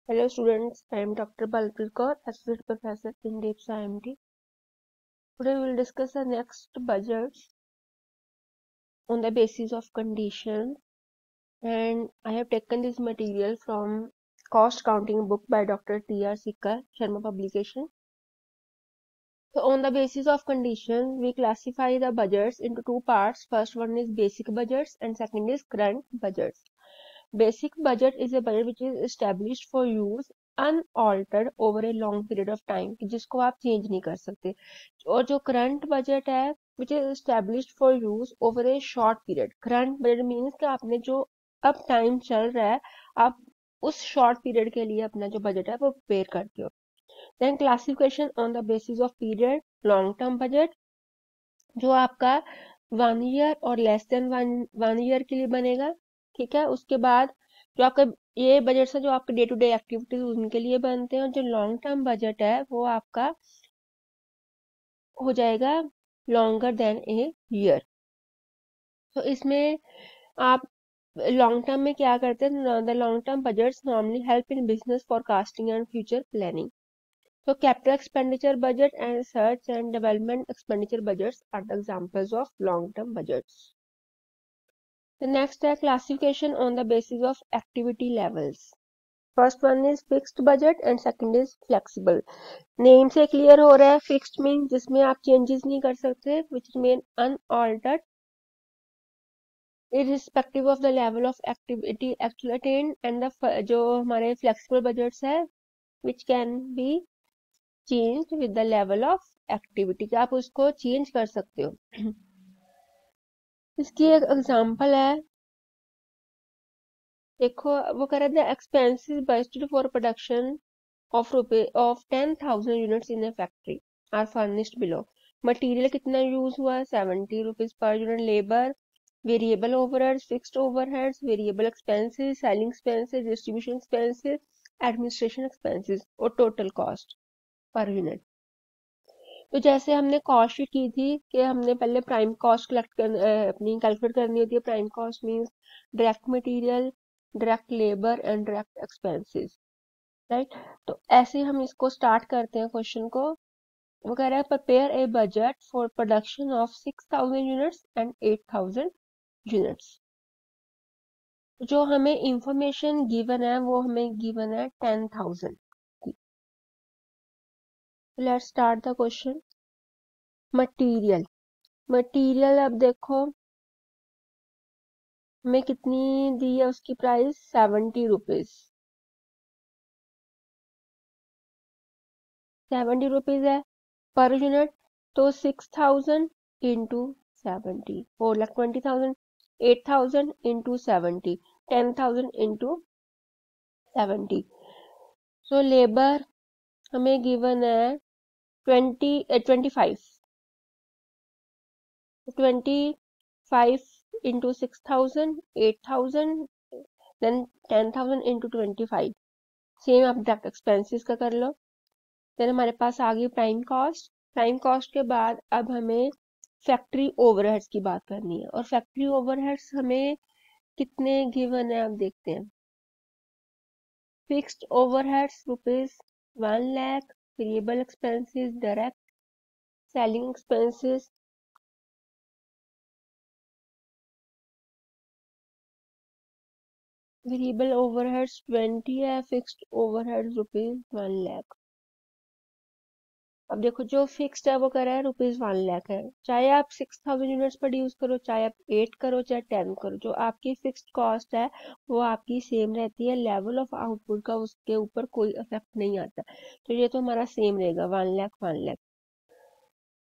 Hello students, I am Dr. Balpreet Kaur, Associate Professor in DIPS IMT. Today we will discuss the next budgets on the basis of conditions, and I have taken this material from Cost Counting book by Dr. T.R. Sikar, Sharma publication. So on the basis of conditions, we classify the budgets into two parts. First one is basic budgets and second is current budgets. Basic budget is a budget which is established for use unaltered over a long period of time, जिसको आप change नहीं कर सकते. और जो current budget है which is established for use over a short period. Current budget means कि आपने जो अब टाइम चल रहा है आप उस शॉर्ट पीरियड के लिए अपना जो बजट है वो प्रिपेयर करते हो. Then classification on the basis of period. Long term budget जो आपका 1 ईयर और लेस देन वन ईयर के लिए बनेगा. ठीक है, उसके बाद जो आपका ये बजट है जो आपके डे टू डे एक्टिविटीज उनके लिए बनते हैं. और जो लॉन्ग टर्म बजट है वो आपका हो जाएगा लॉन्गर देन ए ईयर. तो इसमें आप लॉन्ग टर्म में क्या करते हैं? The long term budgets normally help in business forecasting and future planning. So capital expenditure budget and research and development expenditure budgets are the examples of long-term budgets. The next is classification on the basis of activity levels. First one is fixed budget and second is flexible. Name से clear हो रहा है. Fixed means जिसमें आप changes नहीं कर सकते, which remain unaltered irrespective of the level of activity actually attained, and the जो हमारे flexible budgets है which can be changed with the level of activity. आप उसको change कर सकते हो. इसकी एक एग्जांपल है, देखो वो कह रहे थे expenses budgeted for production of 10,000 units in a factory are furnished below. Material कितना यूज हुआ है? 70 rupees per unit. Labour, variable overheads, fixed overheads, variable expenses, selling expenses, distribution expenses, administration expenses और टोटल कॉस्ट पर यूनिट. तो जैसे हमने cost sheet की थी कि हमने पहले प्राइम कॉस्ट अपनी कैलकुलेट करनी होती है. Prime cost means direct material, direct labour and direct expenses, right. तो ऐसे हम इसको स्टार्ट करते हैं क्वेश्चन को. वो कह रहा है prepare a budget for production of 6,000 units and 8,000 units. जो हमें इंफॉर्मेशन गिवन है वो हमें गिवन है 10,000 की. Let's start the question. Material, material अब देखो हमें कितनी दी है, उसकी प्राइस 70 रुपीज. 70 रुपीज है पर यूनिट. तो 6,000 into 70, 4,20,000. 8,000 into 70, 10,000 into 70. So labour हमें गिवन है 25. 25 into 6,000, 8,000, then 10,000 into 25. सेम आप डायरेक्ट एक्सपेंसेस का कर लो. देन हमारे पास आ गई प्राइम कॉस्ट. प्राइम कॉस्ट के बाद अब हमें फैक्ट्री ओवरहेड्स की बात करनी है. और फैक्ट्री ओवरहेड्स हमें कितने गिवन है अब देखते हैं. Fixed overheads rupees 1 lakh. Variable expenses, direct selling expenses variable overheads 20 है. Fixed overheads rupees 1 lakh. अब देखो जो फिक्स्ड है वो कर रहा है रुपीज 1 लाख है. चाहे आप 6,000 यूनिट्स प्रोड्यूस करो, चाहे आप 8 करो, चाहे 10 करो, जो आपकी फिक्स्ड कॉस्ट है वो आपकी सेम रहती है. लेवल ऑफ आउटपुट का उसके ऊपर कोई इफेक्ट नहीं आता. तो ये तो हमारा सेम रहेगा 1 लाख 1 लाख.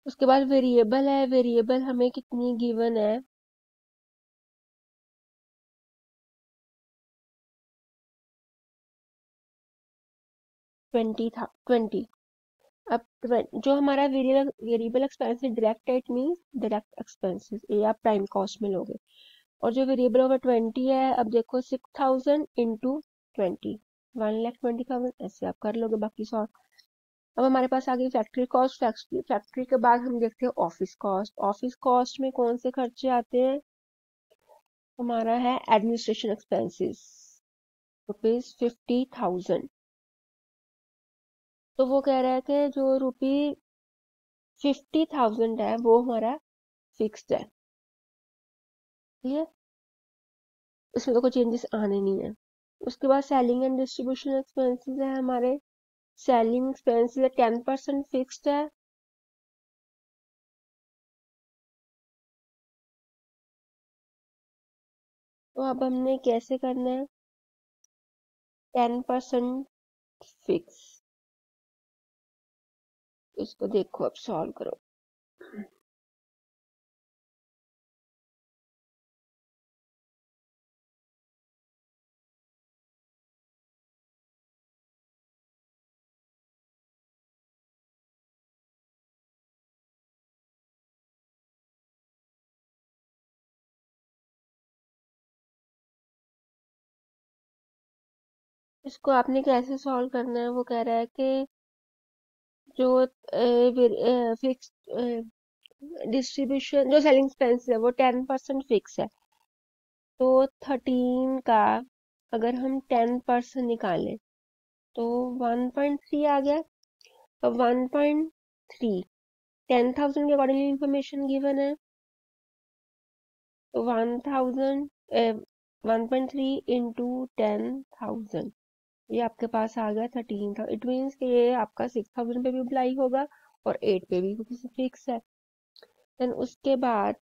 उसके बाद वेरिएबल है. वेरिएबल हमें कितनी गिवन है? 20. अब जो हमारा वेरिएबल एक्सपेंस है direct, it means direct expenses, ये आप प्राइम कॉस्ट में लोगे. और जो वेरिएबल ओवर 20 है, अब देखो 6,000 इंटू 20, 1,20,000, ऐसे आप कर लोगे बाकी सॉल्व. अब हमारे पास आ गई फैक्ट्री कॉस्ट. फैक्ट्री के बाद हम देखते हैं ऑफिस कॉस्ट. ऑफिस कॉस्ट में कौन से खर्चे आते हैं? हमारा है एडमिनिस्ट्रेशन एक्सपेंसेस रुपीज 50,000. तो वो कह रहा है कि जो ₹50,000 है वो हमारा फिक्स्ड है, ठीक है, इसमें तो कोई चेंजेस आने नहीं है। उसके बाद सेलिंग एंड डिस्ट्रीब्यूशन एक्सपेंसेस है हमारे। सेलिंग एक्सपेंसेस है 10% फिक्स्ड है। तो अब हमने कैसे करना है, 10% फिक्स, इसको देखो अब सॉल्व करो। इसको आपने कैसे सॉल्व करना है, वो कह रहा है कि जो फिक्स डिस्ट्रीब्यूशन जो सेलिंग एक्सपेंस है वो 10% फिक्स है। तो 13 का अगर हम 10% निकालें तो 1.3 आ गया। अब 1.3 10,000 के अकॉर्डिंगली इंफॉर्मेशन गिवन है, तो 1.3 इंटू 10,000 ये आपके पास आ गया 13 था। इट मीन्स कि ये आपका 6,000 पे भी अप्लाई होगा और 8 पे भी, क्योंकि फिक्स है। देन उसके बाद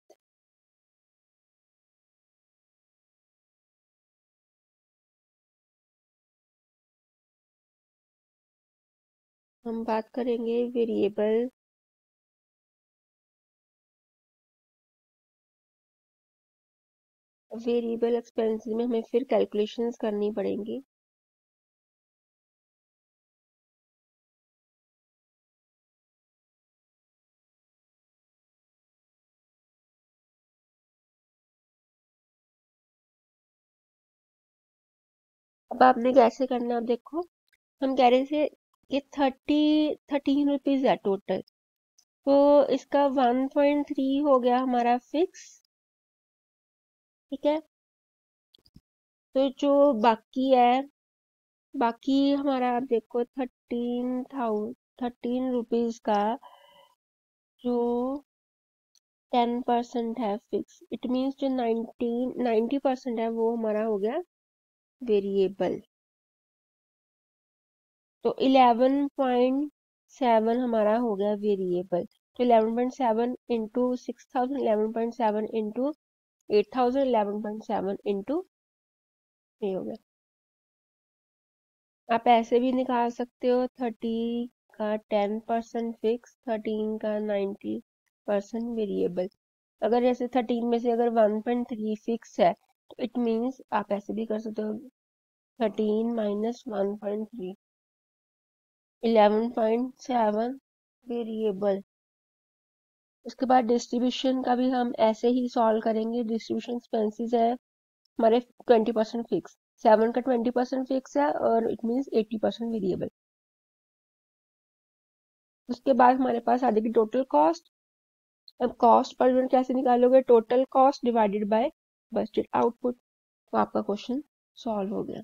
हम बात करेंगे वेरिएबल एक्सपेंसेस में हमें फिर कैलकुलेशंस करनी पड़ेंगी। अब आपने कैसे करना है, अब देखो हम कह रहे थे कि 13 रुपीज है टोटल, तो इसका 1.3 हो गया हमारा फिक्स, ठीक है। तो जो बाकी है, बाकी हमारा आप देखो 13 रुपीज का जो 10% है फिक्स, इट मीन्स जो 90% है वो हमारा हो गया वेरिएबल। तो 11.7 हमारा हो गया वेरिएबल। तो 11.7 इंटू 6,000, 11.7 इंटू 8,000, 11.7 इंटू ये हो गया। आप ऐसे भी निकाल सकते हो, 30 का 10% फिक्स, 13 का 90% वेरिएबल। अगर जैसे 13 में से अगर 1.3 फिक्स है तो इट मीन्स आप ऐसे भी कर सकते हो, 13 माइनस 1.3, 11.7 वेरिएबल। उसके बाद डिस्ट्रीब्यूशन का भी हम ऐसे ही सॉल्व करेंगे। डिस्ट्रीब्यूशन एक्सपेंसेस है हमारे 20% फिक्स, 7 का 20% फिक्स है और इट मीन्स 80% वेरिएबल। उसके बाद हमारे पास आ जाएगी टोटल कॉस्ट। अब कॉस्ट पर यूनिट कैसे निकालोगे, total cost divided by budgeted output. तो आपका क्वेश्चन सॉल्व हो गया।